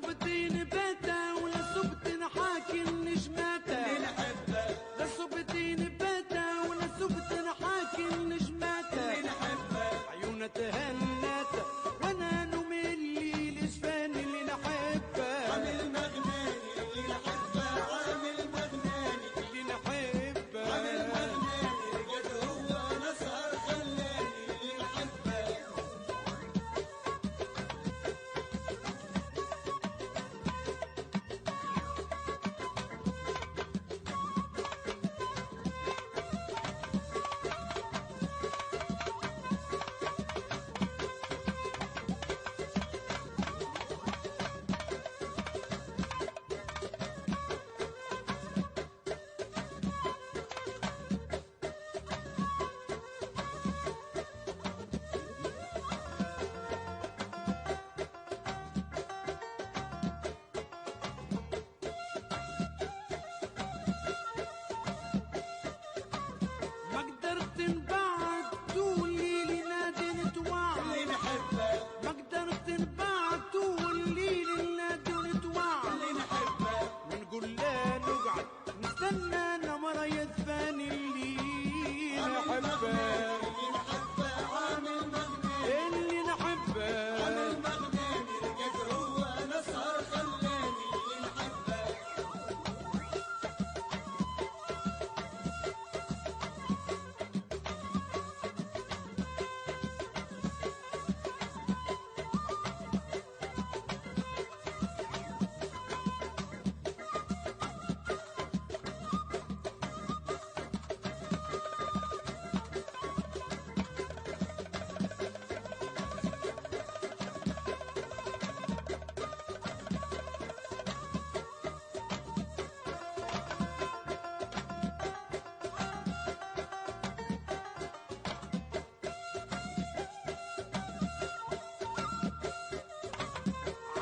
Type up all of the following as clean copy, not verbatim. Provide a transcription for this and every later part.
صبتين باتا ولا صبتين حاكم نجماتا اللي نحبه لا صبتين باتا ولا صبتين حاكم نجماتا اللي نحبه عيونها تهناتا وانا نومي الليل اسفان اللي نحبه عامل مغناني اللي نحبه عامل مغناني اللي نحبه عامل مغناني قد هو نسهر خلاني اللي نحبه ما قدرت نبعد تولي لي نادي نتوعد اللي نحبه ما قدرت نبعد تولي لي نادي نتوعد اللي نحبه ونقول لا نقعد نستنى نمر يدفاني اللي عامل نحبه مغناني اللي نحبه عامل مغناني اللي نحبه عامل مغناني قد هو نسهر خلاني اللي نحبه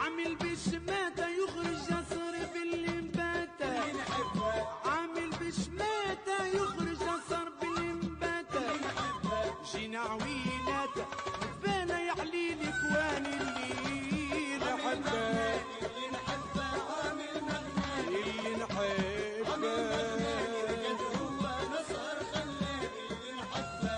عامل بشماتة يخرج يصر باللي مباتة اللي نحبه عامل بشماتة يخرج يصر باللي مباتة اللي نحبه جينا عويناتة بانا يحليلي كواني اللي عامل نحبه مغناني اللي نحبه عامل مغناني اللي عامل مغناني نحبه قد هو نسهر خلاني اللي نحبه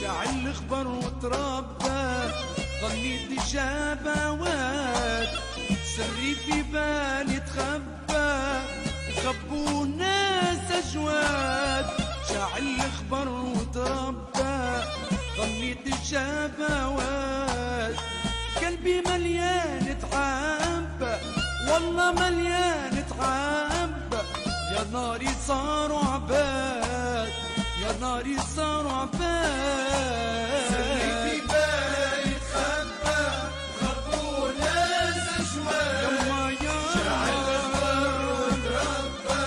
شاعل الخبر وتربى ظنيت شبوات سري في بالي تخبى خبوا ناس أجواد شاعل الخبر وتربى ظنيت شبوات قلبي مليان تعب والله مليان تعب يا ناري صاروا عباد يا ناري صاروا عباد سري في بالي تخبى خبوا ناس أجواد يما يا شاعل الخبر وتربى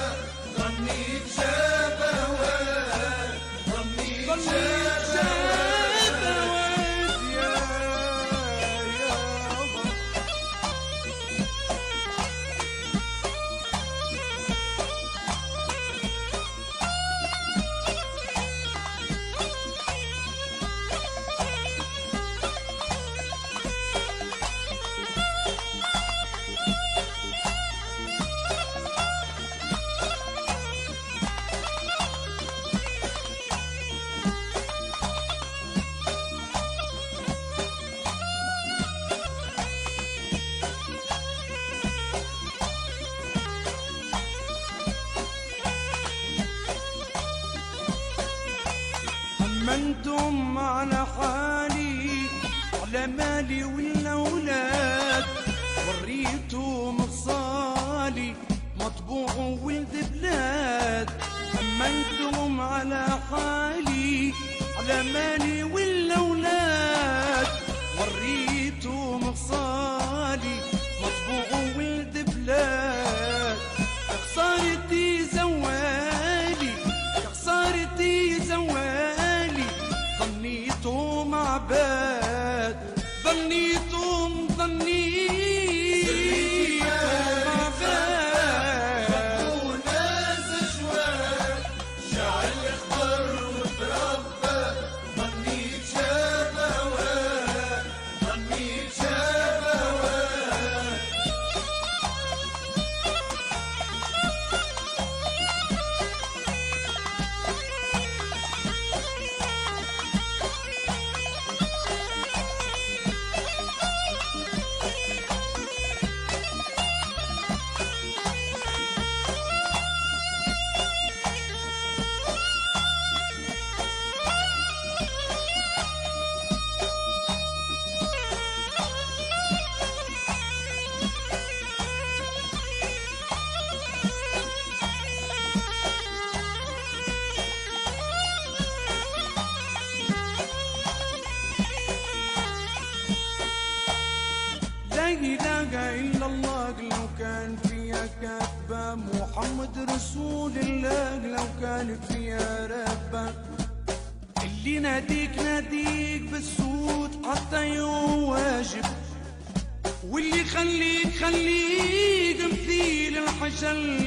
ظنيت شبوات ظنيت شبوات يا يابا أمنتم على حالي على مالي والأولاد وريتم مفصالي مطبوع ولد بلاد أمنتم على حالي على مالي والأولاد وريتم مفصالي مطبوع ولد بلاد يا خسارتي زوالي يا خسارتي زوالي ظنيتم عباد ظنيتم عباد خبوا ناس أجواد شاعل الخبر وتربى ظنيت شبوات ظنيت شبوات لا إله إلا الله لو كان فيها كاتبة محمد رسول الله لو كان فيها ربة اللي ناديك ناديك بالصوت حتى يواجب واللي خليك مثيل الحشل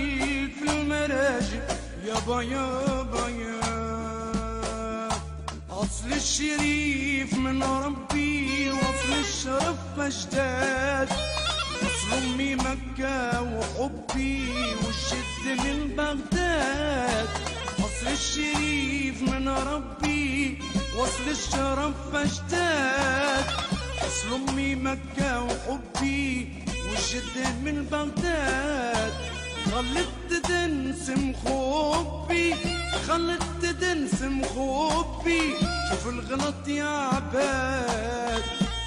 في المراجل يابا يابا يا أصل الشريف من ربي وأصل الشرف أجداد أصل أمي مكة وحبي والجد من بغداد أصل الشريف من ربي وأصل الشرف أجداد أصل أمي مكة وحبي والجد من بغداد خلت تنسم خوبي خلت تنسم خوبي شوف الغلط يا عباد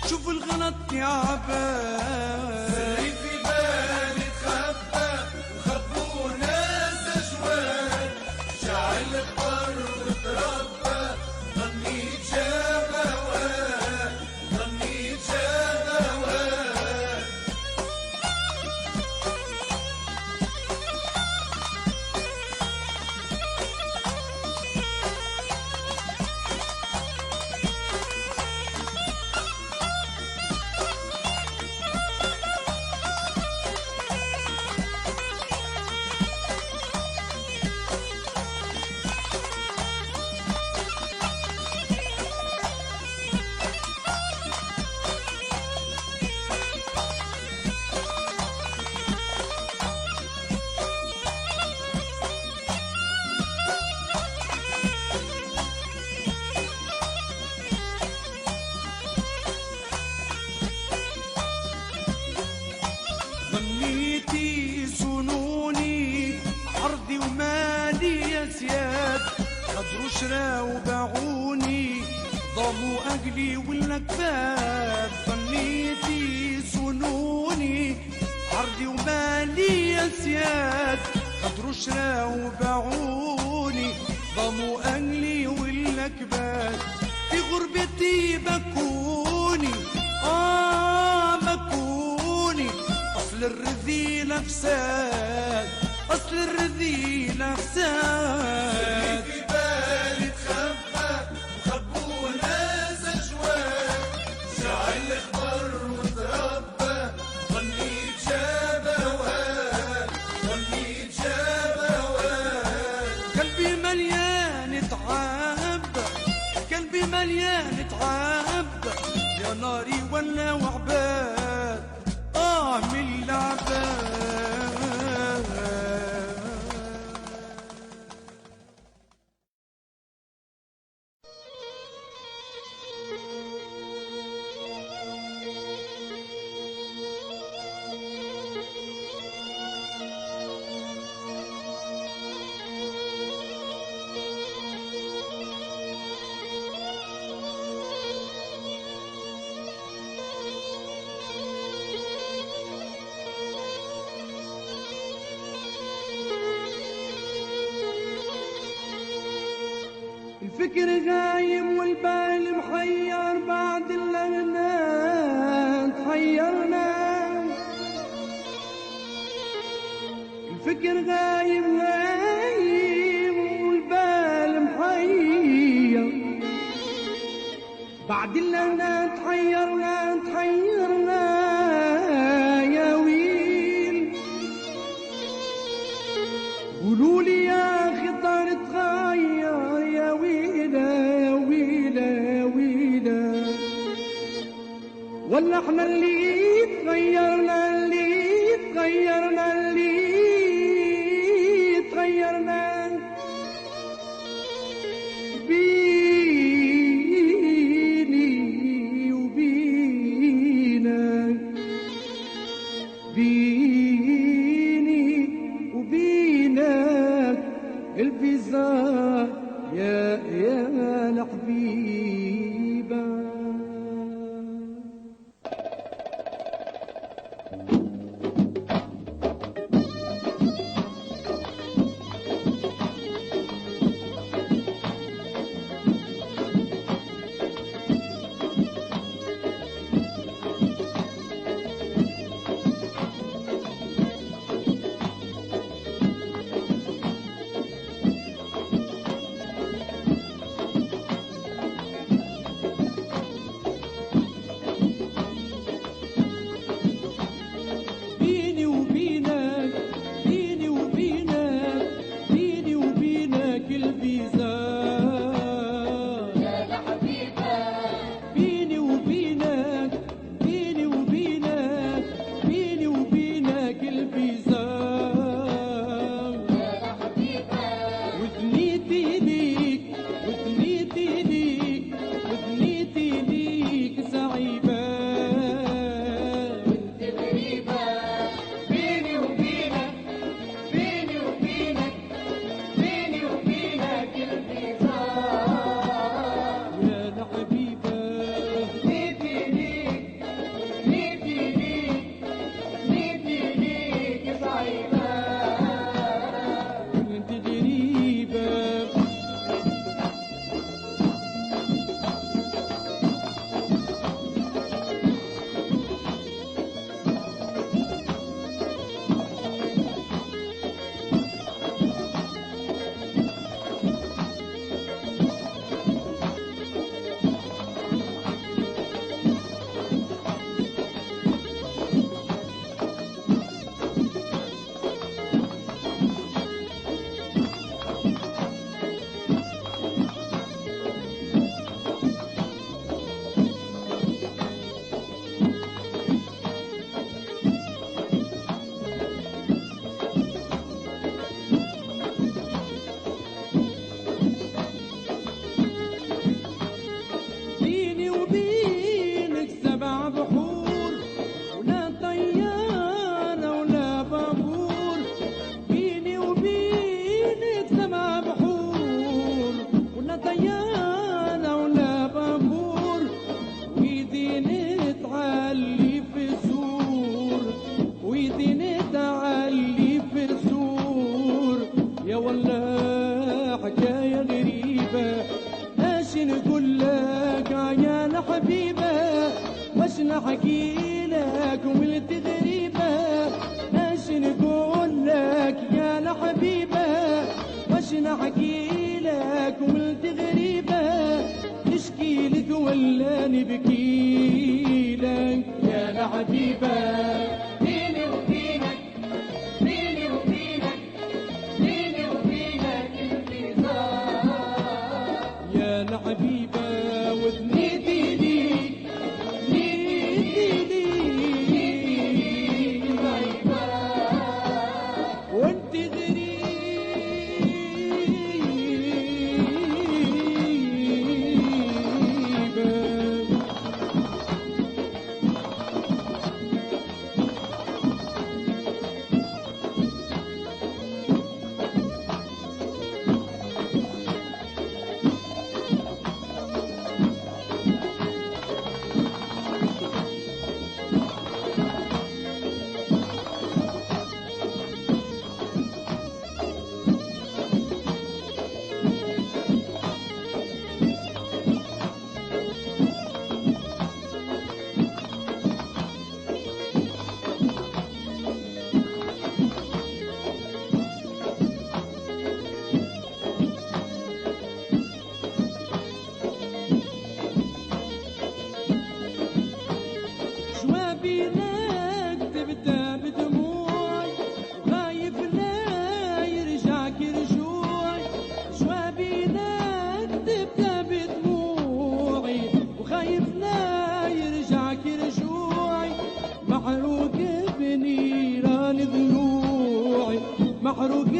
شوف الغلط يا عباد سري في بالي تخبى وخبوا ناس أجواد شاعل الخبر وتربى ظنيت شبوات ظنيت شبوات ضموا أجلي والأكباد ظنيتي صنوني عرضي ومالي يا سياد خدروا شرا وباعوني ضموا أجلي والأكباد في غربتي بكوني بكوني أصل الرذيلة فساد أصل الرذيلة فساد في بالي تخبى وخبوا ناس أجواد شعل الخبر وتربى ظنيت جاب هواه ظنيت جاب هواه قلبي مليان تعب قلبي مليان تعب يا ناري ولا وعباد من العباد الفكر غايم والبال محير بعد اللغنان تحيرنا الفكر غايم والبال محير بعد اللغنان تحيرنا يا ويل قولولي يا خطر تغير يا ويلة يا ويلة يا ويلة ولا احنا اللي تغيرنا بيني وبينك الفيزا يا الحبيبة ويدين تعلي في سور، ويدين تعلي في سور، يا والله حكاية غريبة. ايش نقول لك يا الحبيبة، واش نحكي لك وملت غريبة. ايش نقول لك يا الحبيبة، واش نحكي لك وملت غريبة. نشكي لك ولا نبكي لك يا الحبيبة. بيني وبينك بيني وبينك بيني وبينك انتظار يا الحبيبة وثنيتي ليك نيتي ليك وانت غريبة. شوابينك تبدا بدموعي، وخايف لا يرجعك رجوعي. شوابينك تبدا بدموعي، وخايف لا يرجعك رجوعي. محروق بنيران ضلوعي، محروق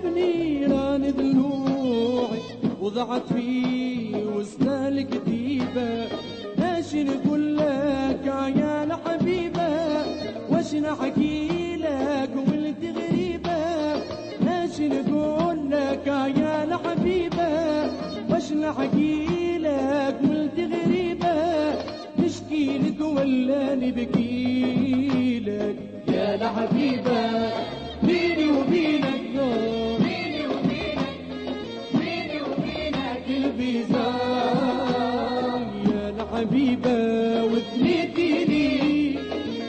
بنيران ضلوعي، وضعت في وسط الكتيبة. ايش نقول لك يا الحبيبة، واش نحكي لك وولد غريبة. ايش نقول لك يا الحبيبة، واش نحكي لك وولد غريبة. نشكي لك ولا نبكي لك يا الحبيبة. بيني وبينك نور، بيني وبينك بيني وبينك البيزار يا الحبيبة وثنيتي ليك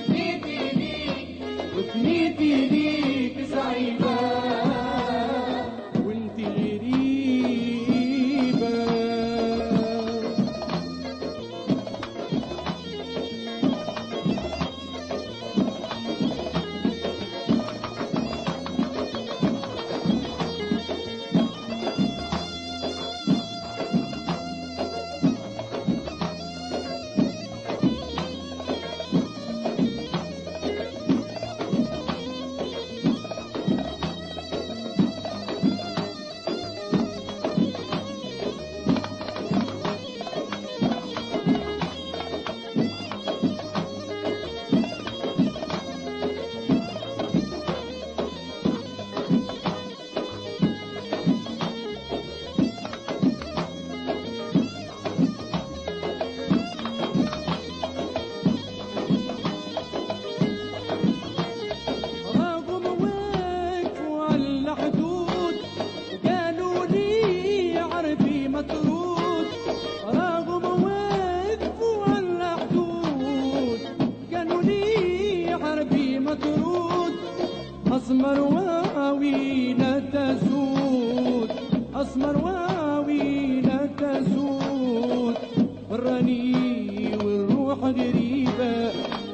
بيتي ليك وثنيتي ليك صعيبة وانت غريبة. رغم وقفوا على الحدود، قالوا لي عربي مطرود. رغم وقفوا على الحدود، قالوا لي عربي مطرود. أسمر واوي لا تزود، أسمر واوي لا تزود. براني والروح غريبة.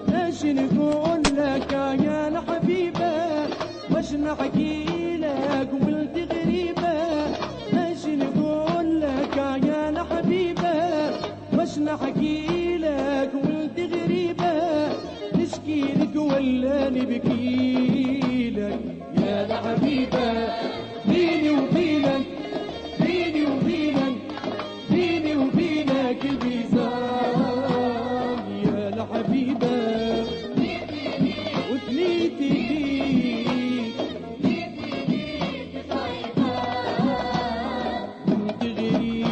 ايش نقول لك يا الحبيبة، واش نحكي لك ولد غريبة. ايش نقول لك يا الحبيبة، واش نحكي لك ولد غريبة. نشكي لك ولا نبكي لك يا الحبيبة. بيني وبينك بيني وبينك بيني وبينك البيزار يا الحبيبة وثنيتي ليك وانت غريبة.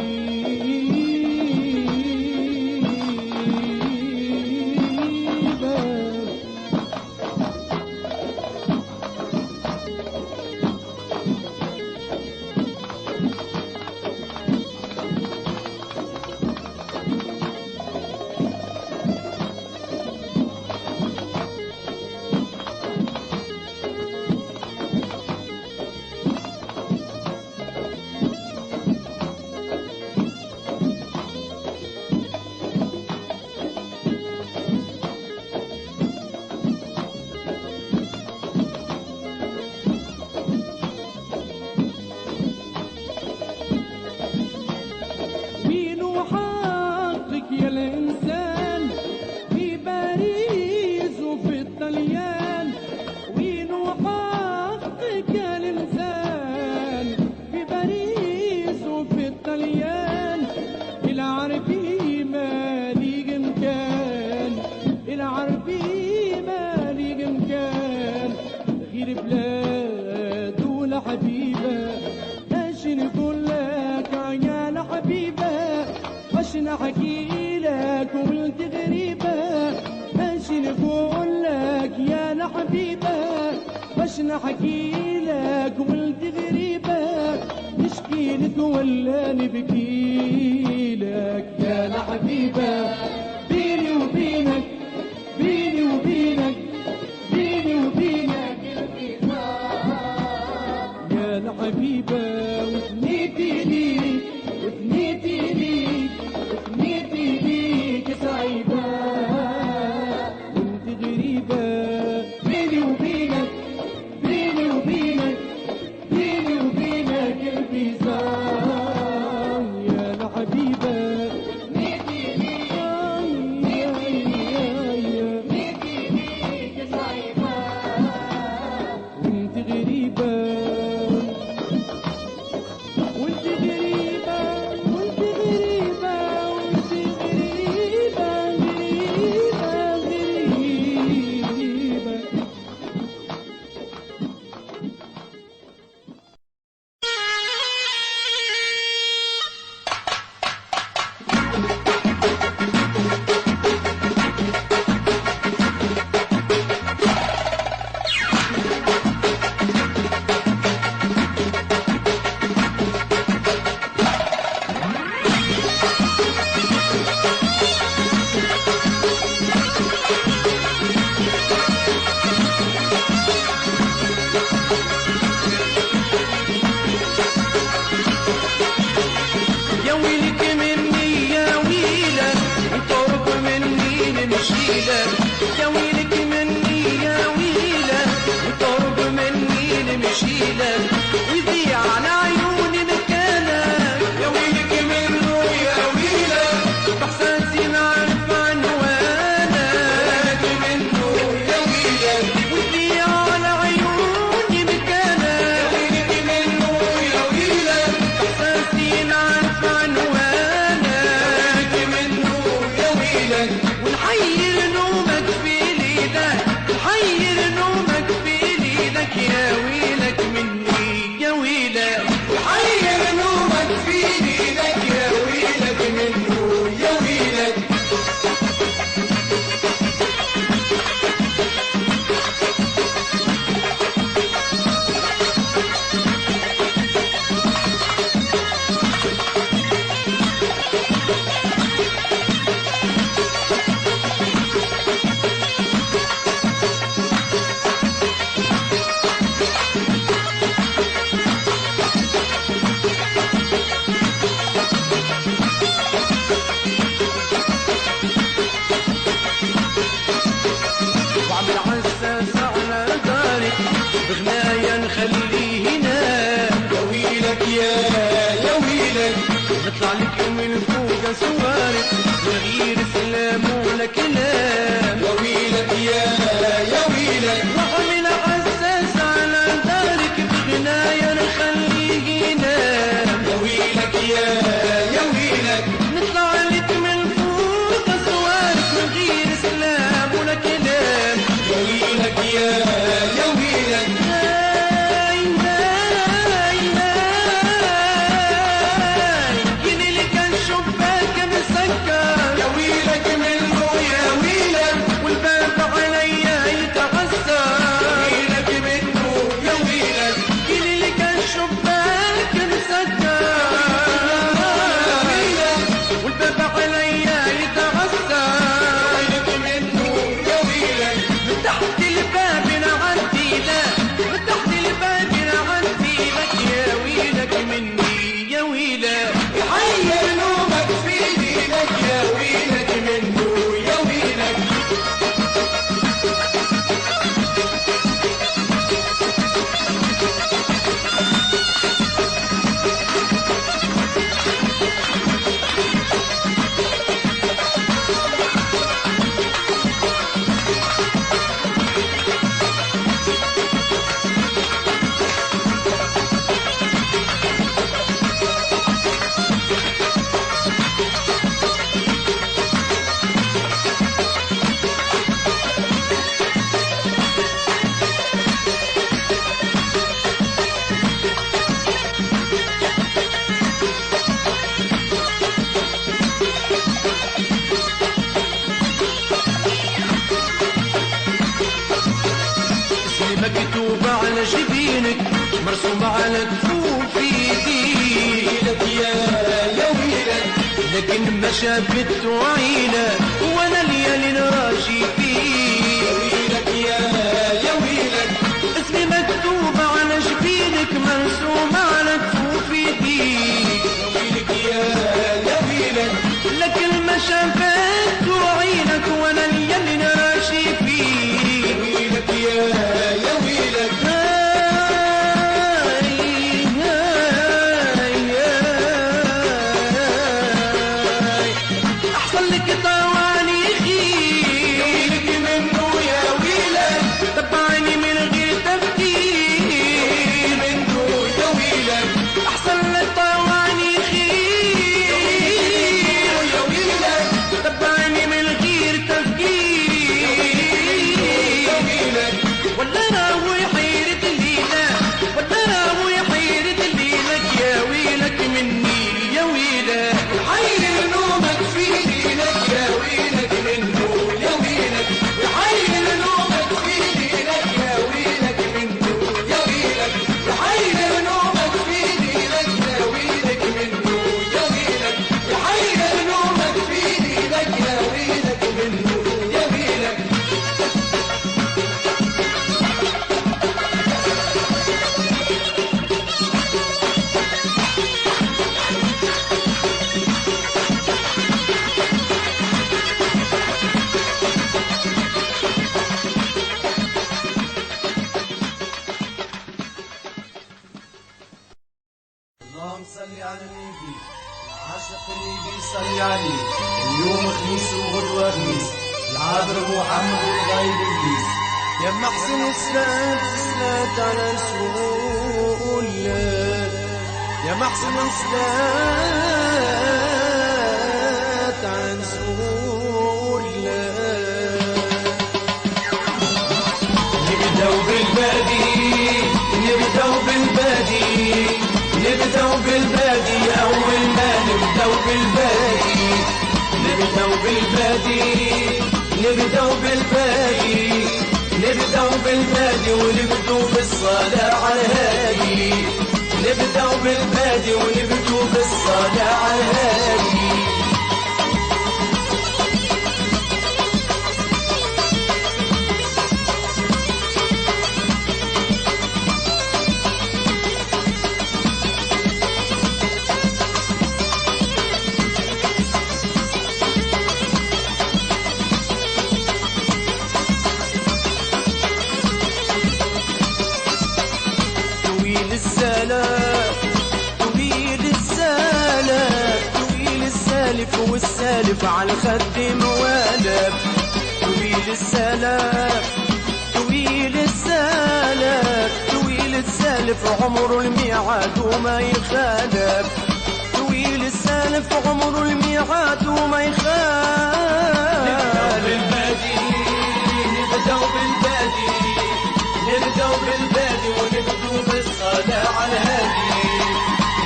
عربي مالي مكان غير بلاد ولا حبيبة. اش نقول لك يا حبيبة، واش نحكي لك وانت غريبة. اش نقول لك يا حبيبة، واش نحكي لك وانت غريبة. نشكي لك ولا نبكي لك يا حبيبة. بيني وبينك بيني وبينك بيني وبينك يا الحبيبة. وثنيتي ليك وثنيتي ليك وثنيتي ليك صعيبة وانت غريبة. بيني وبينك بيني وبينك بيني وبينك البيزار يا الحبيبة. وثنيتي ليك وثنيتي ليك صعيبة وانت غريبة وانت غريبة وانت غريبة وانت غريبة غريبة غريبة. يا ويلك مني يا ويلك وقرب مني نمشيلك. يا ويلك مني يا ويلك وقرب مني نمشيلك. ويضيع على عيوني مكانك. يا ويلك منه يا ويلك بإحساسي نعرف عنوانك. منه يا ويلك ويضيع على عيوني مكانك. ويلك منه يا ويلك بإحساسي نعرف عنوانك. منه يا ويلك ونحير نومك في ليلك. نحير نومك في ليلك يا ويلك مني يا ويلك. حير نومك في ليلك يا ويلك منه يا ويلك. وعمل عساس على دارك بغنايا نخليه هنا. يا ويلك يا ويلك نطلع لك من فوق سوارك من غير سلام ولا كلام. يا ويلك يا ويلك وعمل عساس على دارك بغنايا نخليه ينام. يا ويلك يا ويلك نطلع لك من فوق سوارك من غير سلام ولا كلام. يا ويلك يا ويلك هاي هاي هاي يلي اللي كان شباك مسكر. يا ويلك على جبينك مرسومة على كفوف ايديك يا ويلك لكن ما شافت عينك وانا ليالي نراجي فيك يا ويلك اسمي مكتوب على جبينك مرسوم على كفوف ايديك يا ويلك لكن ما شافت عينك وانا ليالي نراجي فيك يا ويلك احسن لك طوالي خير ويلك منه يا ويلك تبعني من غير تفكير منه يا ويلك احسن لك طوالي خير يا ويلك تبعني من غير تفكير يا ويلك ولا راهو يحيرت الليلة ولا راهو يحيرت الليلك يا ويلك مني يا ويلك حير نومك في ليلك يا ويلك منه يا ويلك حير نومك في ليلك يا ويلك منه يا ويلك حير نومك في ليلك يا ويلك منه يا ويلك حير نومك في ليلك يا ويلك منه يا ويلك اللهم صل على النبي عاشق النبي صلي عليه اليوم خميس وغدوة خميس العابر محمد والغايب ابليس يا محسن السلات على رسول الله يا محسن السلات على رسول الله نبدأ بالبادي نبدأ بالبادي نبدأ بالبادي أول ما نبدأ بالبادي نبدأ بالبادي نبدأ بالبادي نبدأ بالبادي ونبدأ بالصلاة على الهادي نبدأ بالبادي ونبدأ بالصلاة على الهادي طويل السلام طويل السلام طويل السالف والسالف على الخد موالف طويل السلام طويل السلام طويل السالف عمر الميعاد وما يخالف طويل السالف عمر الميعاد وما يخالف بالبادي نبدأ بالبادي نبدأ بالبادي ونبدأ بالصلاة على الهادي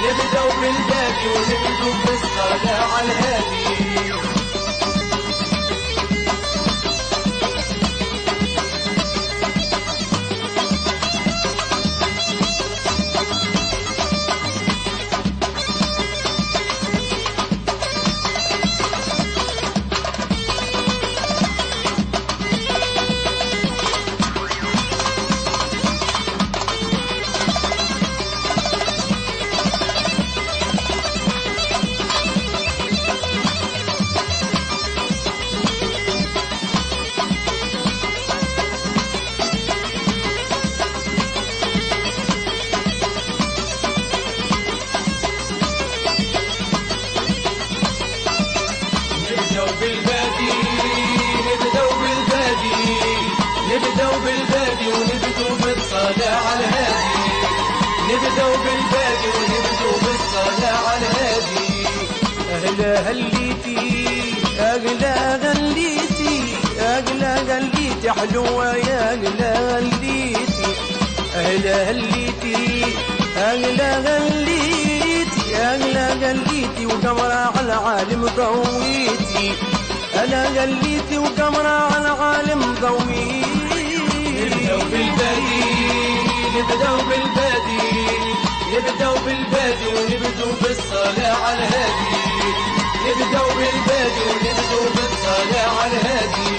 نبدأ بالبادي ونبدأ بالصلاة على الهادي نبدأ بالبادي ونبدأ بالصلاة على الهادي. أغلى غليتي أغلى غليتي أغلى غليتي حلوة يا أغلى غليتي أغلى غليتي أغلى غليتي أغلى غليتي وقمرة على عالم ضويتي أنا غليتي وقمرة على عالم ضويتي. نبدأ بالبادي بالبادي ونبدو بالصلاة على الهادي.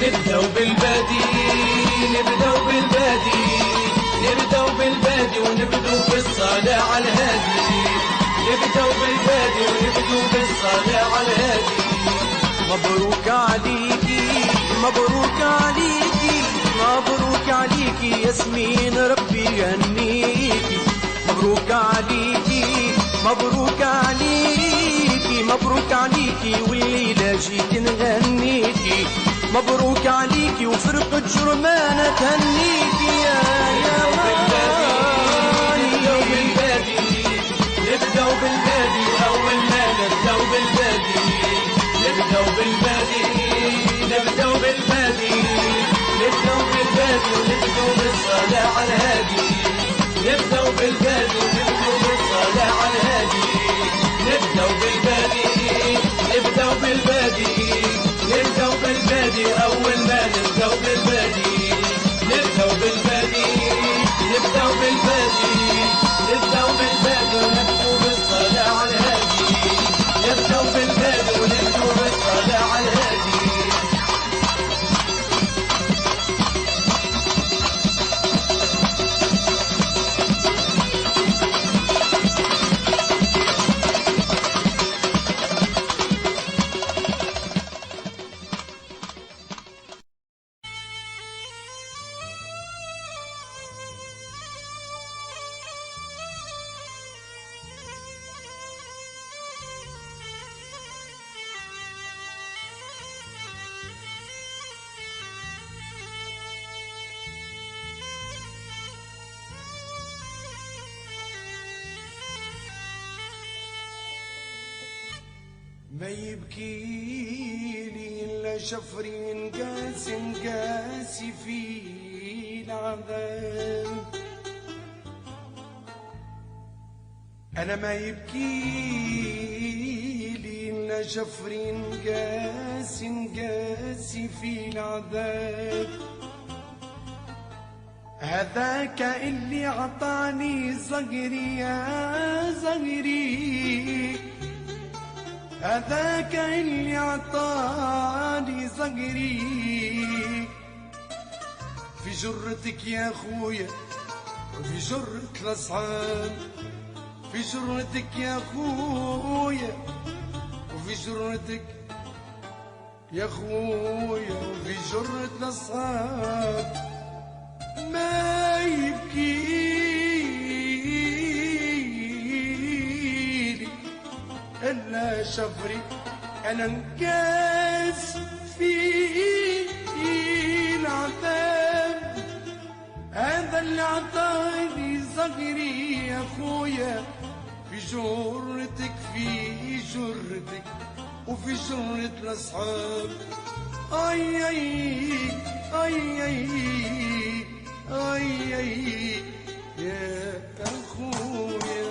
نبدأ بالبادي نبدأ بالبادي نبدأ بالبادي ونبدو بالصلاة على الهادي. نبدأ بالبادي ونبدو بالصلاة على الهادي. مبروك عليكي مبروك عليكي مبروك عليكي ياسمين ربي يهنيكي. مبروك عليكي مبروك عليكي مبروك عليكي والليلة جيت نغنيكي. مبروك عليكي وفرقة جرمانة تهنيكي يا نبدأ بالبادي نبدأ بالبادي أول ما نبدأ بالبادي. نبدأ بالبادي نبدأ بالبادي نبدأ بالبادي ونبدأ بالصلاة على الهادي. نبدأ بالبادي ونبدأ بالصلاة على الهادي. نبدأ بالبادي نبدأ بالبادي نبدأ بالبادي أول ما نبدأ بالبادي. نبدأ بالبادي نبدأ بالبادي نبدأ بالبادي ونبدأ بالصلاة على الهادي. نبدأ بالبادي ونبدأ بالصلاة على الهادي. ما يبكيلي إلا شفري نقاسي في العذاب. أنا ما يبكيلي إلا شفري نقاسي في العذاب. هذاك اللي عطاني صغري يا صغري. هذاك اللي عطاني صغري. في جرتك يا خويا وفي جرة الأصحاب. في جرتك يا خويا وفي جرتك يا خويا وفي جرة الأصحاب. ما يبكيلي إلا شفري أنا انكاس في العذاب. هذا اللي عطاني صغري يا خويا. في جرتك في جرتك وفي جرة الأصحاب. أي أي أي أي أي أي يا أخويا.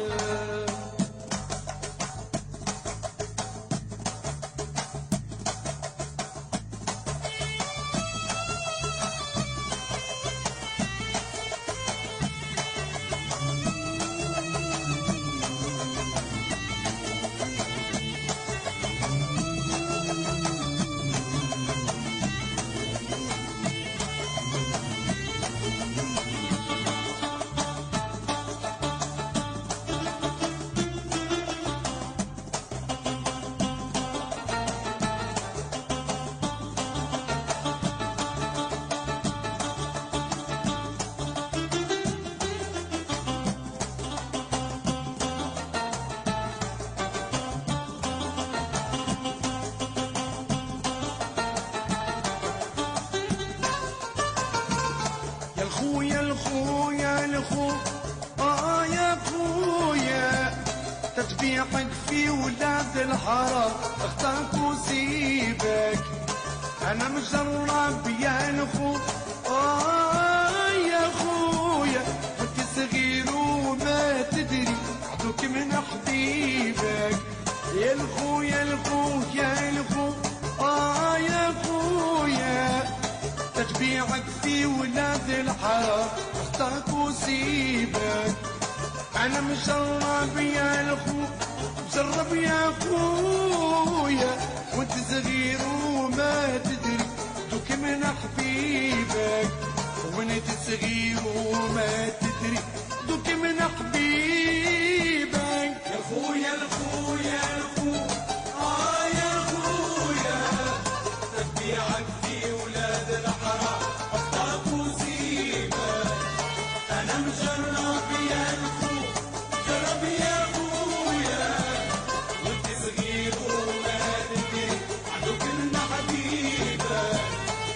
تبيعك في ولاد الحرام اختارك وسيبك. انا مجرب يا الخو يا خويا وانت صغير وما تدري عدوك من حبيبك. يا الخو يا الخو يا الخو يا خويا تبيعك في ولاد الحرام اختارك وسيبك. انا مجرب يا الخو مجرب يا خويا وانت صغير وما تدري دوك من حبيبك. وانت صغير وما تدري دوك من حبيبك. يا خويا الخو يا الخو يا خويا تبيعك في ولاد الحرام اختارك وسيبك. انا مجرب يا الخو جرب يا خويا وانت صغير وما تدري عدوك من حبيبك.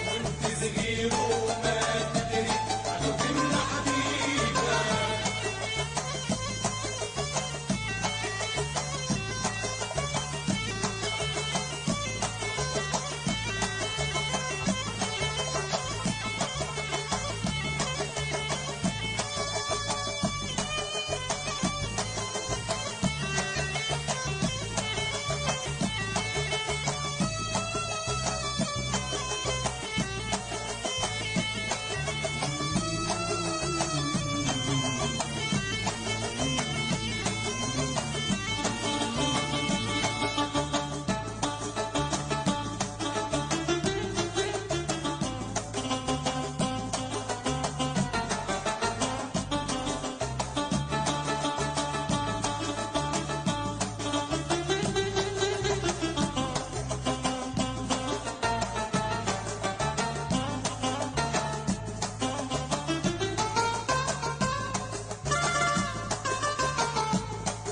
وانت صغير وما تدري عدوك من حبيبك.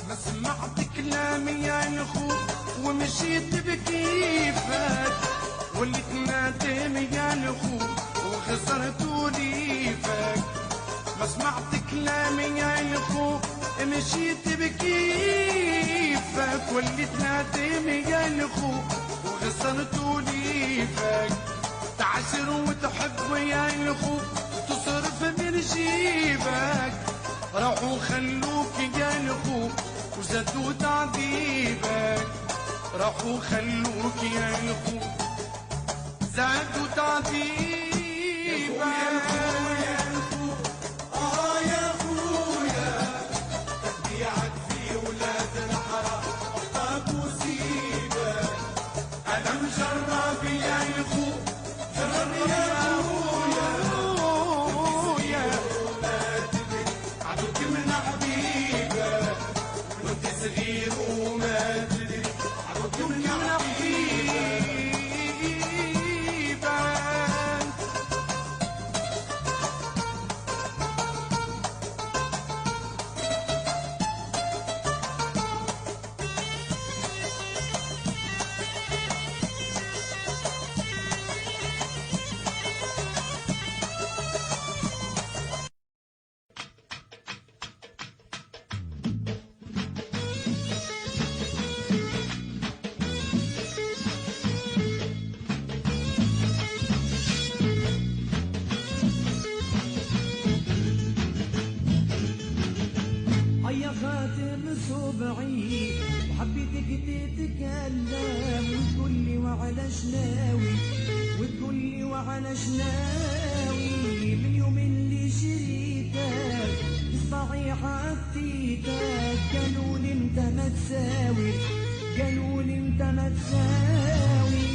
ما سمعت كلامي يا الخو ومشيت بكيفك. وليت نادم يا الخو وخسرت وليفك. ما سمعت كلامي يا الخو مشيت بكيفك. وليت نادم يا الخو وخسرت وليفك. تعاشر وتحب يا الخو تصرف من جيبك. راحوا خلوك يا الخو وزادوا تعذيبك. راحوا خلوك يا الخو زادوا تعذيبك. يا الخو يا خويا تبيعك في ولاد الحرام اختارك وسيبك. انا مجرب يا الخو جرب يا خويا وما تدري عدوك من حبيبك. وانت صغير وما تدري عدوك من حبيبك. هيا خاتم صبعي وحبيتك تتكلم وتقولي وعلى شناوي وتقولي وعلى شناوي. من يوم اللي شريتك الصحيح عديتك قالوا لي انت ما تساوي قالوا لي انت ما تساوي.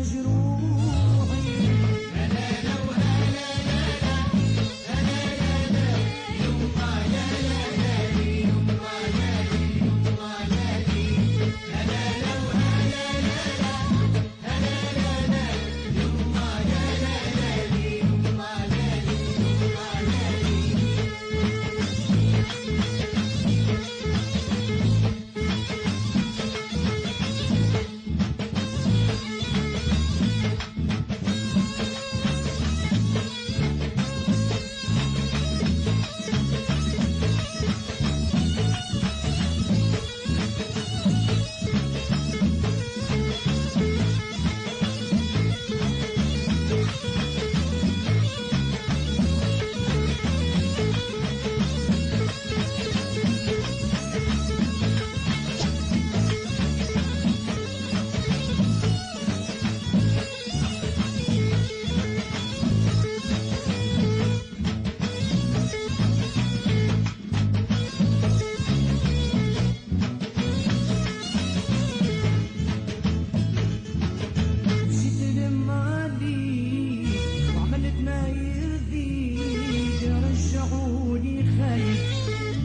مجروحي هلا لو هلا لا لا هلا لا لا يما يا لا لا يما يا يما يا هلا لو هلا لا لا هلا لا لا يما يا لا لا يما يا يما يا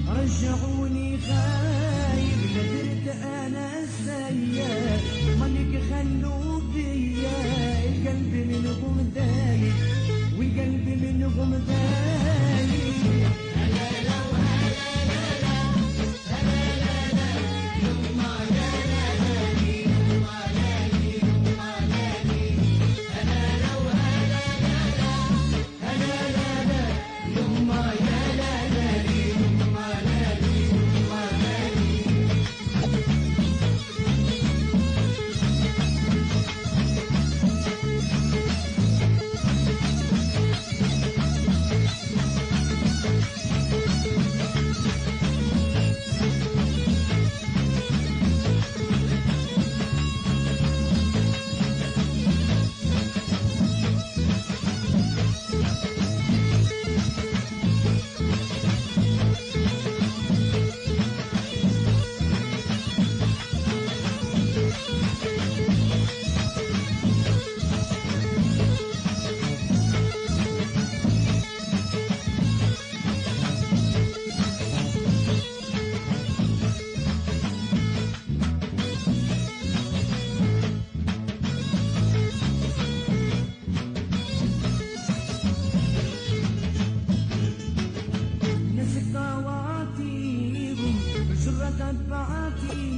رجعوني خايب قدرت انا السيار مالك خلوا بيا القلب منكم دايب والقلب منكم دايب هلا لو هلا لا لا هلا لا لا يما يا لا لا يما يا يما يا هلا لو هلا لا لا هلا لا لا يما يا لا لا يما لا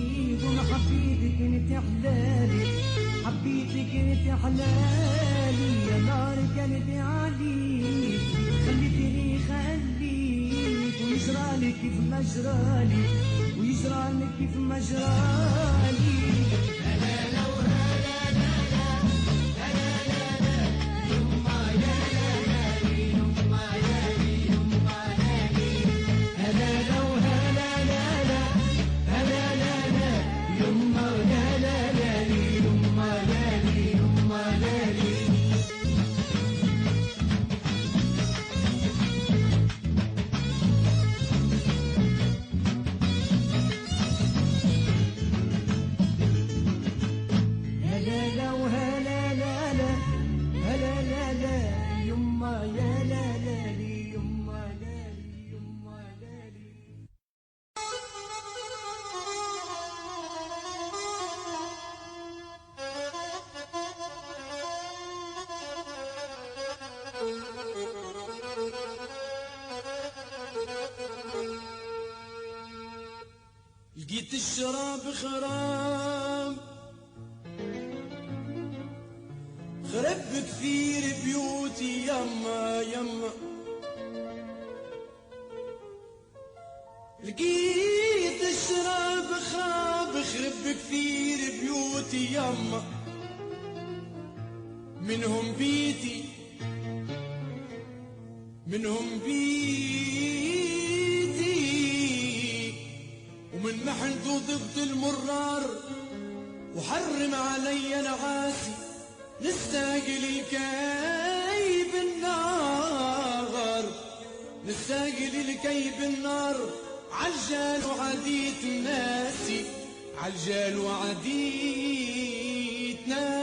حبيتك انت حلالي حبيتك انت حلالي يا نار كانت عليك خليتني خليك ويجرالي كيف مجرالي ويجرالي كيف مجرالي هلا لو هلا لا لا هلا لا لا يما يا لا لا يما يا يما يا هلا لو هلا لا لا هلا لا لا يما لا لا لا يما لا يما لا هلا لو هلا لا لا هلا لا لا يما يا لا لا يما لا يما لا لقيت الشراب خراب خرب كثير بيوتي يما يما لقيت الشراب خاب خرب كثير بيوتي يما منهم بيتي منهم بيتي ومن محل ضغط المرار وحرم علي نعاسي نستاقل الكي بالنار نستاقل الكي بالنار عالجال وعديت ناسي عالجال وعديت ناسي